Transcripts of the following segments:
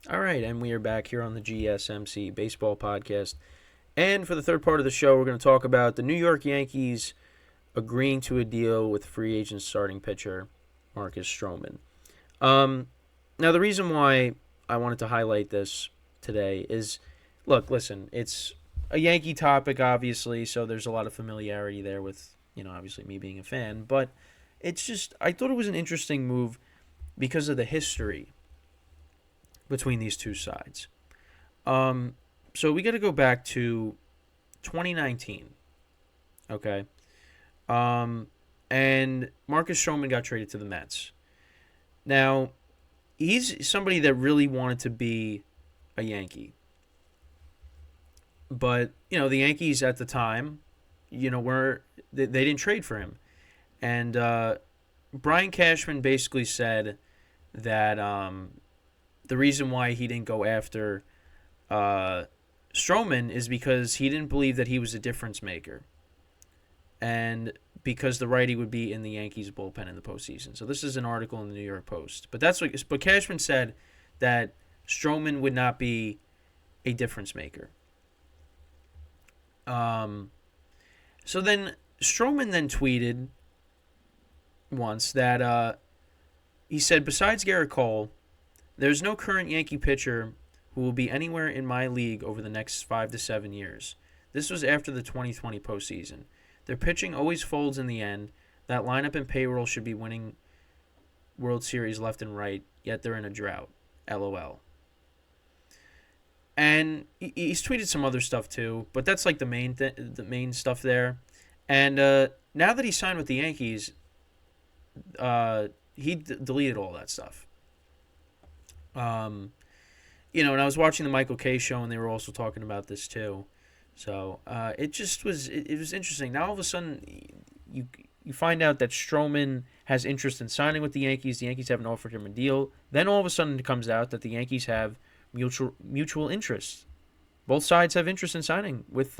All right, and we are back here on the GSMC Baseball Podcast. And for the third part of the show, we're going to talk about the New York Yankees agreeing to a deal with free agent starting pitcher Marcus Stroman. Now, the reason why I wanted to highlight this today is, look, listen, it's a Yankee topic, obviously, so there's a lot of familiarity there with, obviously me being a fan. But it's just, I thought it was an interesting move because of the history between these two sides. So we got to go back to 2019, okay? And Marcus Stroman got traded to the Mets. Now, he's somebody that really wanted to be a Yankee. But, the Yankees at the time, were they didn't trade for him. And Brian Cashman basically said that the reason why he didn't go after Stroman is because he didn't believe that he was a difference maker, and because the righty would be in the Yankees bullpen in the postseason. So this is an article in the New York Post. But Cashman said that Stroman would not be a difference maker. So then Stroman then tweeted once that he said, besides Garrett Cole, there's no current Yankee pitcher who will be anywhere in my league over the next 5 to 7 years. This was after the 2020 postseason. Their pitching always folds in the end. That lineup and payroll should be winning World Series left and right, yet they're in a drought. LOL. And he's tweeted some other stuff too, but that's like the main stuff there. And now that he signed with the Yankees, he deleted all that stuff. And I was watching the Michael Kay show, and they were also talking about this too. So it just was it was interesting. Now all of a sudden, you find out that Stroman has interest in signing with the Yankees. The Yankees haven't offered him a deal. Then all of a sudden, it comes out that the Yankees have mutual interest. Both sides have interest in signing with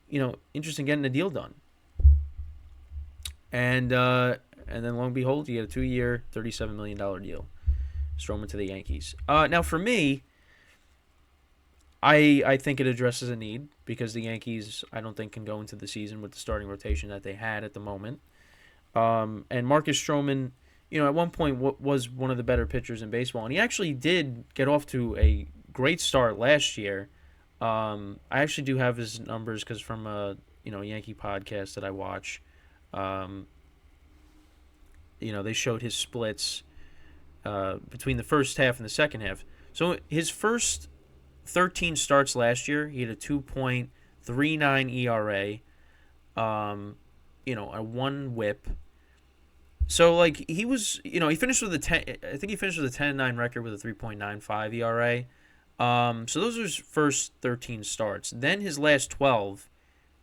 interest in getting a deal done. And then lo and behold, you get a 2-year, $37 million deal. Stroman to the Yankees. Now, for me, I think it addresses a need because the Yankees, I don't think, can go into the season with the starting rotation that they had at the moment. And Marcus Stroman, at one point was one of the better pitchers in baseball, and he actually did get off to a great start last year. I actually do have his numbers because from a Yankee podcast that I watch, they showed his splits between the first half and the second half. So his first 13 starts last year, he had a 2.39 ERA, a 1 WHIP. So he was, he finished with a 10. I think he finished with a 10-9 record with a 3.95 ERA. So those are his first 13 starts. Then his last 12,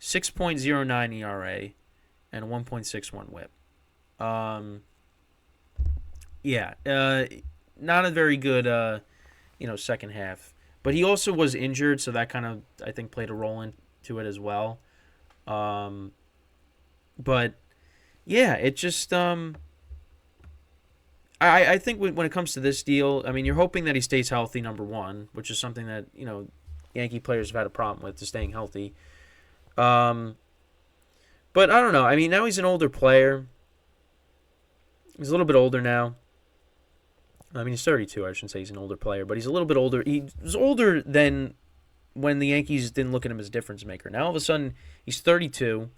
6.09 ERA, and a 1.61 WHIP. Not a very good, second half. But he also was injured, so that kind of, I think, played a role into it as well. But, yeah, it just, I think when it comes to this deal, I mean, you're hoping that he stays healthy, number one, which is something that, Yankee players have had a problem with, to staying healthy. But I don't know. I mean, now he's an older player. He's a little bit older now. I mean, he's 32. I shouldn't say he's an older player, but he's a little bit older. He was older than when the Yankees didn't look at him as a difference maker. Now, all of a sudden, he's 32,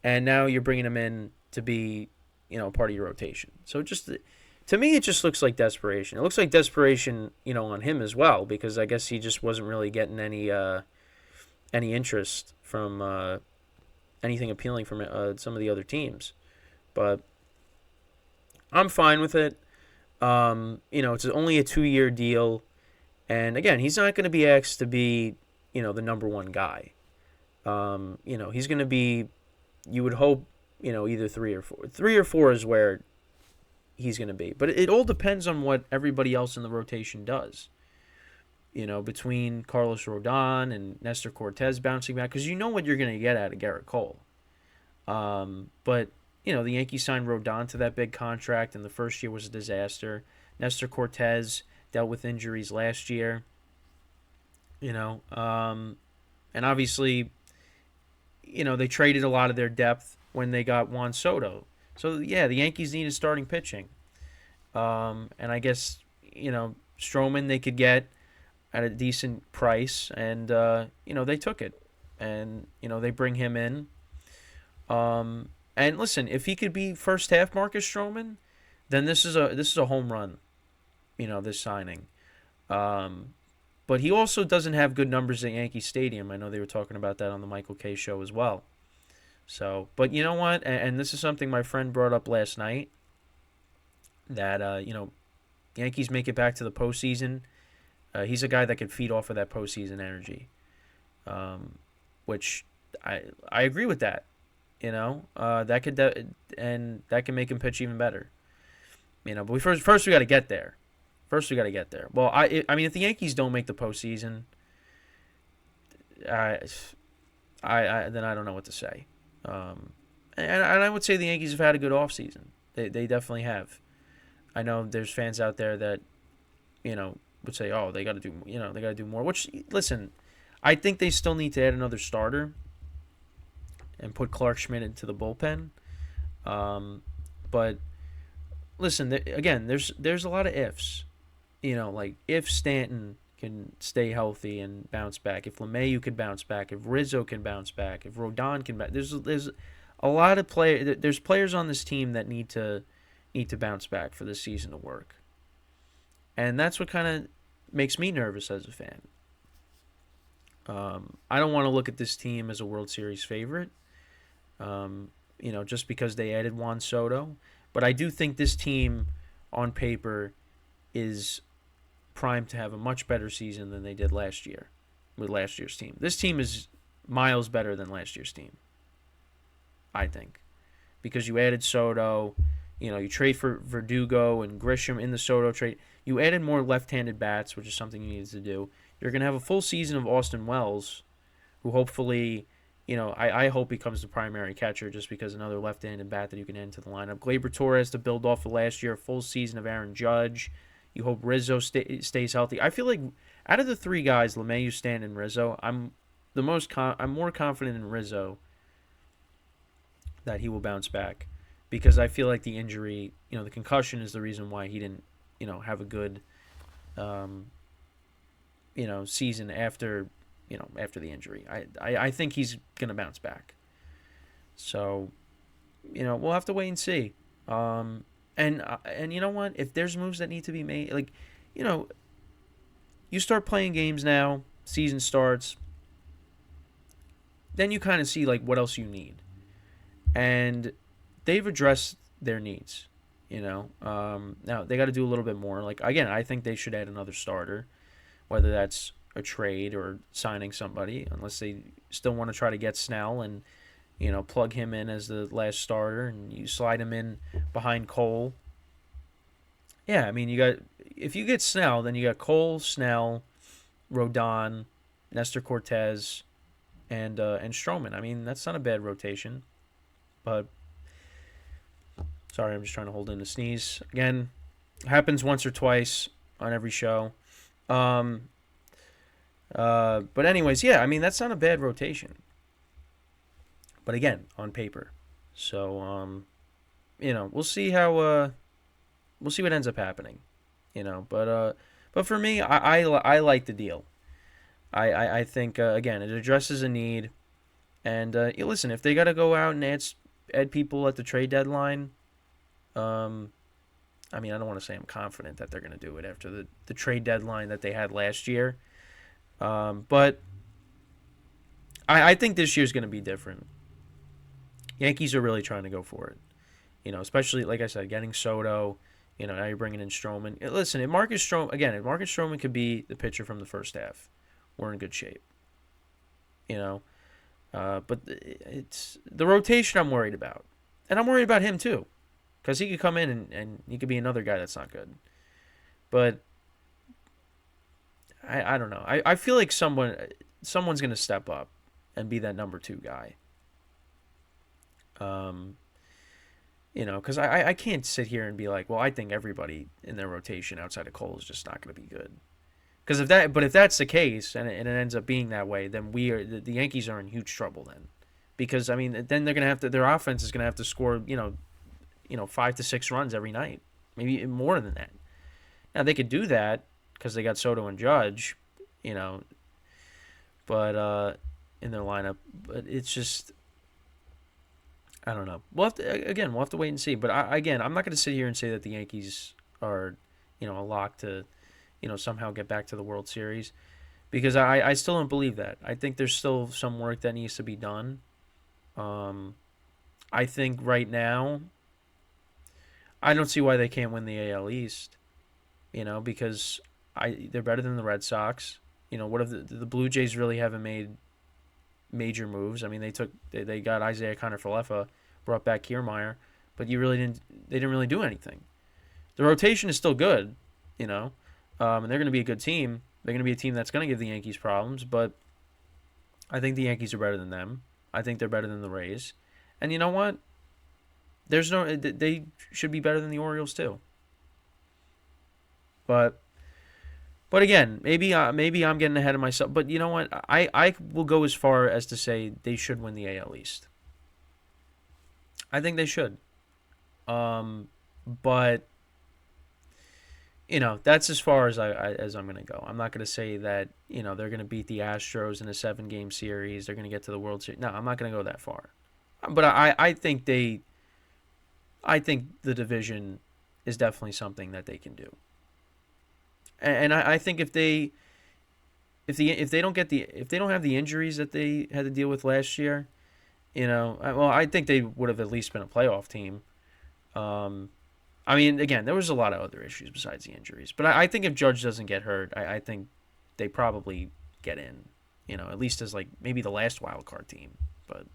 and now you're bringing him in to be, part of your rotation. So to me, it just looks like desperation. It looks like desperation, on him as well, because I guess he just wasn't really getting any interest from anything appealing from some of the other teams. But I'm fine with it. It's only a 2-year deal. And again, he's not going to be asked to be, the number one guy. He's going to be, you would hope, either 3 or 4. 3 or 4 is where he's going to be. But it all depends on what everybody else in the rotation does. Between Carlos Rodon and Nestor Cortez bouncing back, because you know what you're going to get out of Garrett Cole. But the Yankees signed Rodon to that big contract, and the first year was a disaster. Nestor Cortez dealt with injuries last year. And obviously, they traded a lot of their depth when they got Juan Soto. So, yeah, the Yankees needed starting pitching. And I guess, Stroman they could get at a decent price, and, they took it. And, they bring him in. And listen, if he could be first half Marcus Stroman, then this is a home run, this signing. But he also doesn't have good numbers at Yankee Stadium. I know they were talking about that on the Michael Kay show as well. So, but you know what? And this is something my friend brought up last night, that, Yankees make it back to the postseason. He's a guy that could feed off of that postseason energy, which I agree with that. That could and that can make him pitch even better. But first we got to get there. Well, I mean, if the Yankees don't make the postseason, then I don't know what to say. And I would say the Yankees have had a good offseason. They definitely have. I know there's fans out there that, would say, oh, they got to do more. Which, listen, I think they still need to add another starter and put Clark Schmidt into the bullpen. But listen, again, there's a lot of ifs. Like if Stanton can stay healthy and bounce back, if LeMahieu could bounce back, if Rizzo can bounce back, if Rodon can bounce, there's a lot of there's players on this team that need to bounce back for this season to work. And that's what kind of makes me nervous as a fan. I don't want to look at this team as a World Series favorite, just because they added Juan Soto. But I do think this team, on paper, is primed to have a much better season than they did last year with last year's team. This team is miles better than last year's team, I think, because you added Soto. You trade for Verdugo and Grisham in the Soto trade. You added more left-handed bats, which is something you needed to do. You're going to have a full season of Austin Wells, who hopefully, I hope becomes the primary catcher, just because another left-handed bat that you can add into the lineup. Gleyber Torres to build off of last year, a full season of Aaron Judge. You hope Rizzo stays healthy. I feel like out of the three guys, LeMahieu, Stanton, and Rizzo, I'm more confident in Rizzo that he will bounce back, because I feel like the injury, the concussion is the reason why he didn't, have a good, season after the injury. I think he's going to bounce back. So, we'll have to wait and see. And you know what? If there's moves that need to be made, like, you start playing games now, season starts, then you kind of see, like, what else you need. And they've addressed their needs, Now, they got to do a little bit more. Like, again, I think they should add another starter, whether that's a trade or signing somebody, unless they still want to try to get Snell and, plug him in as the last starter, and you slide him in behind Cole. Yeah, I mean, if you get Snell, then you got Cole, Snell, Rodon, Nestor Cortez, and Stroman. I mean, that's not a bad rotation. But sorry, I'm just trying to hold in a sneeze. Again, happens once or twice on every show. But anyways, yeah, I mean, that's not a bad rotation. But again, on paper. So, we'll see how we'll see what ends up happening. But for me, I like the deal. I think again, it addresses a need. And listen, if they got to go out and add people at the trade deadline, I mean, I don't want to say I'm confident that they're going to do it after the trade deadline that they had last year. But I think this year's going to be different. Yankees are really trying to go for it. Especially, like I said, getting Soto. Now you're bringing in Stroman. Listen, if Marcus Stroman could be the pitcher from the first half, we're in good shape. But it's the rotation I'm worried about. And I'm worried about him too, because he could come in and he could be another guy that's not good. But I don't know. I feel like someone's going to step up and be that number 2 guy. Because I can't sit here and be like, well, I think everybody in their rotation outside of Cole is just not going to be good. Because if that's the case and it ends up being that way, then the Yankees are in huge trouble then. Because I mean, then they're gonna have to their offense is gonna have to score 5 to 6 runs every night, maybe more than that. Now they could do that because they got Soto and Judge, you know, but in their lineup, but it's just I don't know. We'll have to wait and see. But I'm not going to sit here and say that the Yankees are, a lock to, somehow get back to the World Series, because I still don't believe that. I think there's still some work that needs to be done. I think right now, I don't see why they can't win the AL East, because they're better than the Red Sox. What if the Blue Jays really haven't made major moves? I mean, they got Isaiah Kiner-Falefa, brought back Kiermaier, but they didn't really do anything. The rotation is still good, and they're going to be a good team. They're going to be a team that's going to give the Yankees problems, but I think the Yankees are better than them. I think they're better than the Rays, and you know what? They should be better than the Orioles too. But again, maybe I'm getting ahead of myself. But you know what? I will go as far as to say they should win the AL East. I think they should. But that's as far as I'm going to go. I'm not going to say that they're going to beat the Astros in a 7-game series. They're going to get to the World Series. No, I'm not going to go that far. But I think the division is definitely something that they can do. And I think if they don't have the injuries that they had to deal with last year, I think they would have at least been a playoff team. I mean, again, there was a lot of other issues besides the injuries, but I think if Judge doesn't get hurt, I think they probably get in. At least as like maybe the last wild card team, but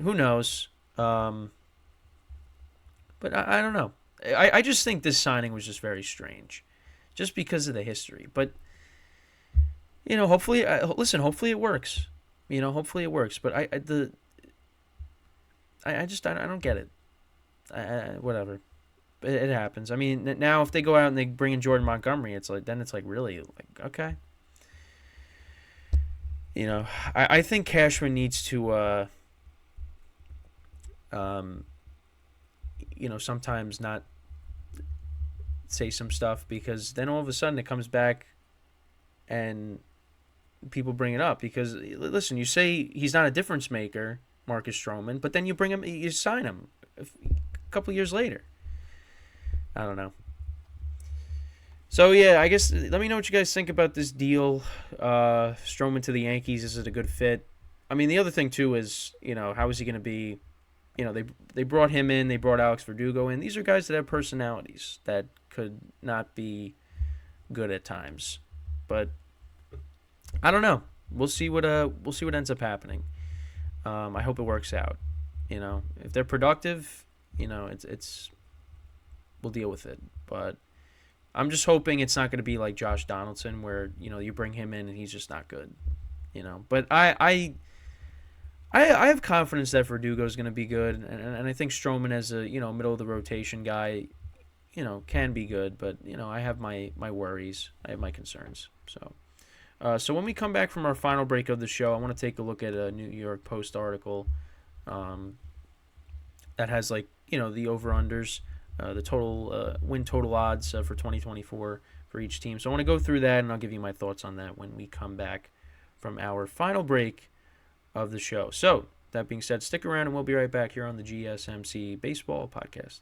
who knows? But I don't know. I just think this signing was just very strange. Just because of the history. But, hopefully, hopefully it works. Hopefully it works. But I don't get it. Whatever. It happens. I mean, now if they go out and they bring in Jordan Montgomery, it's like really like, okay. I think Cashman needs to, sometimes not say some stuff, because then all of a sudden it comes back and people bring it up. Because listen, you say he's not a difference maker, Marcus Stroman, but then you sign him a couple years later. I don't know. So yeah, I guess let me know what you guys think about this deal. Stroman to the Yankees, is it a good fit? I mean, the other thing too is, how is he going to be? They brought him in, they brought Alex Verdugo in. These are guys that have personalities that could not be good at times, but I don't know. We'll see what ends up happening. I hope it works out. If they're productive, it's we'll deal with it. But I'm just hoping it's not going to be like Josh Donaldson, where you bring him in and he's just not good. But I have confidence that Verdugo is going to be good, and I think Stroman as a middle of the rotation guy, can be good, but I have my worries, I have my concerns. So when we come back from our final break of the show, I want to take a look at a New York Post article that has the over-unders, the total win total odds for 2024 for each team. So I want to go through that, and I'll give you my thoughts on that when we come back from our final break of the show. So that being said, stick around, and we'll be right back here on the GSMC Baseball Podcast.